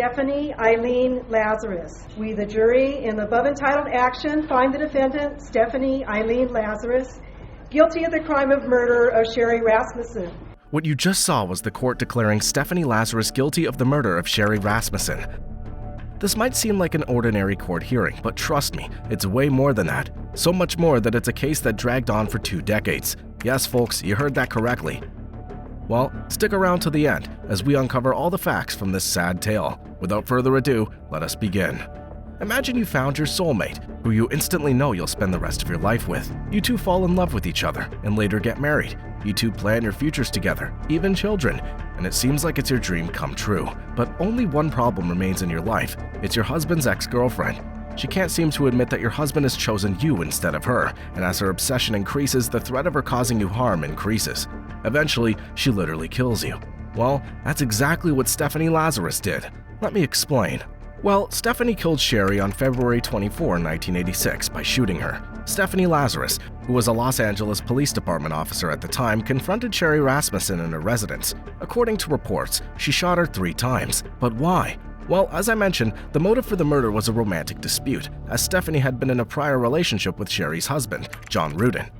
Stephanie Eileen Lazarus. We, the jury, in the above entitled action, find the defendant, Stephanie Eileen Lazarus, guilty of the crime of murder of Sherri Rasmussen. What you just saw was the court declaring Stephanie Lazarus guilty of the murder of Sherri Rasmussen. This might seem like an ordinary court hearing, but trust me, it's way more than that. So much more that it's a case that dragged on for 2 decades. Yes, folks, you heard that correctly. Well, stick around to the end as we uncover all the facts from this sad tale. Without further ado, let us begin. Imagine you found your soulmate, who you instantly know you'll spend the rest of your life with. You two fall in love with each other and later get married. You two plan your futures together, even children, and it seems like it's your dream come true. But only one problem remains in your life. It's your husband's ex-girlfriend. She can't seem to admit that your husband has chosen you instead of her, and as her obsession increases, the threat of her causing you harm increases. Eventually, she literally kills you. Well, that's exactly what Stephanie Lazarus did. Let me explain. Well, Stephanie killed Sherri on February 24, 1986 by shooting her. Stephanie Lazarus, who was a Los Angeles Police Department officer at the time, confronted Sherri Rasmussen in her residence. According to reports, she shot her 3 times. But why? Well, as I mentioned, the motive for the murder was a romantic dispute, as Stephanie had been in a prior relationship with Sherri's husband, John Rudin.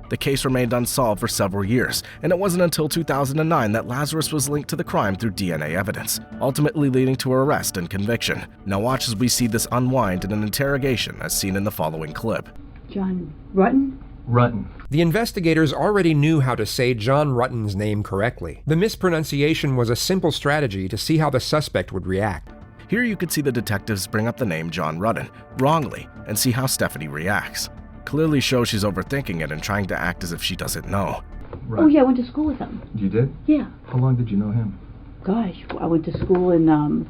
The case remained unsolved for several years, and it wasn't until 2009 that Lazarus was linked to the crime through DNA evidence, ultimately leading to her arrest and conviction. Now watch as we see this unwind in an interrogation as seen in the following clip. John Rutten? Rutten. The investigators already knew how to say John Rutten's name correctly. The mispronunciation was a simple strategy to see how the suspect would react. Here you could see the detectives bring up the name John Rutten wrongly and see how Stephanie reacts. Clearly shows she's overthinking it and trying to act as if she doesn't know. Right. Oh yeah, I went to school with him. You did? Yeah. How long did you know him? Gosh, I went to school in,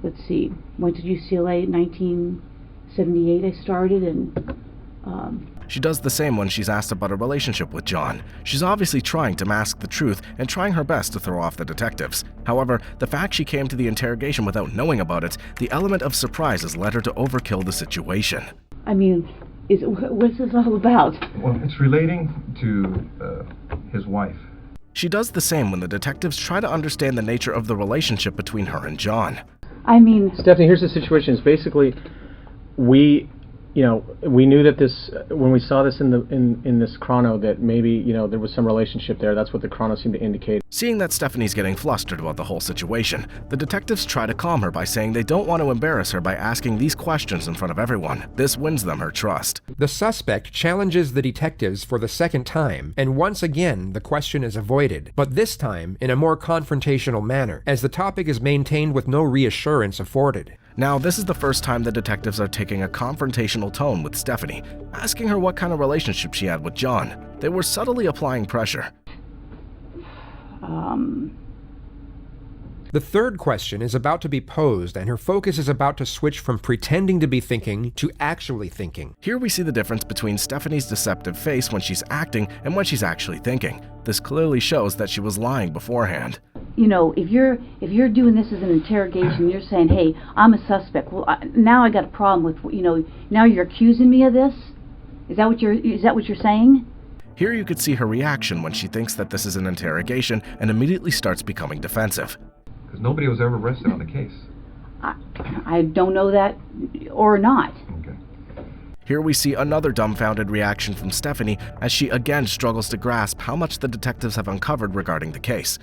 let's see, went to UCLA in 1978 I started, and She does the same when she's asked about a relationship with John. She's obviously trying to mask the truth and trying her best to throw off the detectives. However, the fact she came to the interrogation without knowing about it, the element of surprise has led her to overkill the situation. I mean, what's this all about? Well, it's relating to his wife. She does the same when the detectives try to understand the nature of the relationship between her and John. I mean... Stephanie, here's the situation. It's basically, we knew that this, when we saw this in this chrono, that maybe, there was some relationship there. That's what the chrono seemed to indicate. Seeing that Stephanie's getting flustered about the whole situation, the detectives try to calm her by saying they don't want to embarrass her by asking these questions in front of everyone. This wins them her trust. The suspect challenges the detectives for the second time, and once again the question is avoided, but this time in a more confrontational manner, as the topic is maintained with no reassurance afforded. Now, this is the first time the detectives are taking a confrontational tone with Stephanie, asking her what kind of relationship she had with John. They were subtly applying pressure. The third question is about to be posed, and her focus is about to switch from pretending to be thinking to actually thinking. Here we see the difference between Stephanie's deceptive face when she's acting and when she's actually thinking. This clearly shows that she was lying beforehand. If you're doing this as an interrogation, you're saying, hey, I'm a suspect. Well, now I got a problem with, now you're accusing me of this? Is that what you're saying? Here you could see her reaction when she thinks that this is an interrogation and immediately starts becoming defensive. Because nobody was ever arrested on the case. I don't know that or not. Okay. Here we see another dumbfounded reaction from Stephanie as she again struggles to grasp how much the detectives have uncovered regarding the case.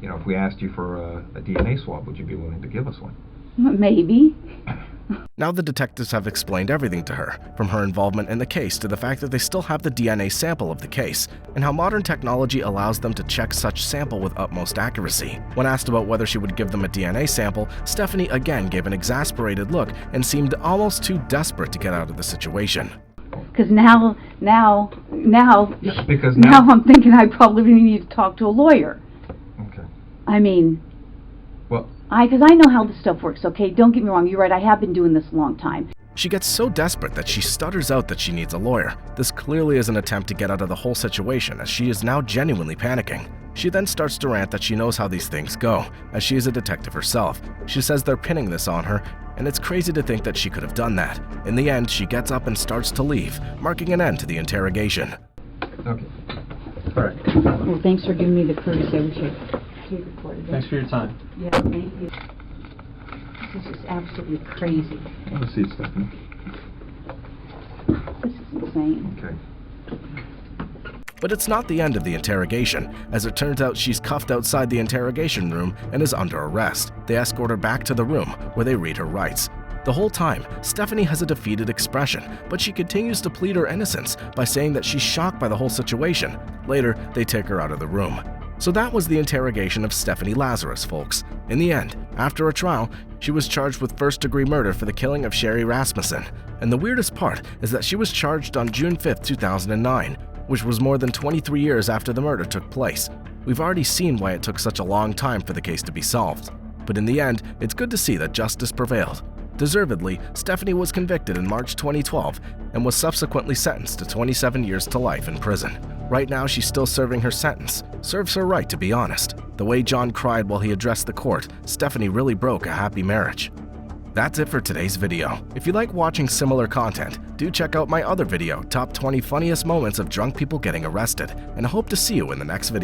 If we asked you for a DNA swab, would you be willing to give us one? Maybe. Now the detectives have explained everything to her, from her involvement in the case to the fact that they still have the DNA sample of the case, and how modern technology allows them to check such sample with utmost accuracy. When asked about whether she would give them a DNA sample, Stephanie again gave an exasperated look and seemed almost too desperate to get out of the situation. Because now Because I'm thinking I probably need to talk to a lawyer. Okay. I mean, well, because I know how this stuff works, okay? Don't get me wrong, you're right, I have been doing this a long time. She gets so desperate that she stutters out that she needs a lawyer. This clearly is an attempt to get out of the whole situation, as she is now genuinely panicking. She then starts to rant that she knows how these things go, as she is a detective herself. She says they're pinning this on her, and it's crazy to think that she could have done that. In the end, she gets up and starts to leave, marking an end to the interrogation. okay. All right. Well, thanks for giving me the courtesy. I wish I recorded it. Thanks for your time. Yeah, thank you. This is absolutely crazy. Have a seat, Stephanie. This is insane. Okay. But it's not the end of the interrogation, as it turns out she's cuffed outside the interrogation room and is under arrest. They escort her back to the room, where they read her rights. The whole time, Stephanie has a defeated expression, but she continues to plead her innocence by saying that she's shocked by the whole situation. Later, they take her out of the room. So that was the interrogation of Stephanie Lazarus, folks. In the end, after a trial, she was charged with first-degree murder for the killing of Sherri Rasmussen. And the weirdest part is that she was charged on June 5, 2009, which was more than 23 years after the murder took place. We've already seen why it took such a long time for the case to be solved. But in the end, it's good to see that justice prevailed. Deservedly, Stephanie was convicted in March 2012 and was subsequently sentenced to 27 years to life in prison. Right now, she's still serving her sentence. Serves her right, to be honest. The way John cried while he addressed the court, Stephanie really broke a happy marriage. That's it for today's video. If you like watching similar content, do check out my other video, Top 20 Funniest Moments of Drunk People Getting Arrested, and I hope to see you in the next video.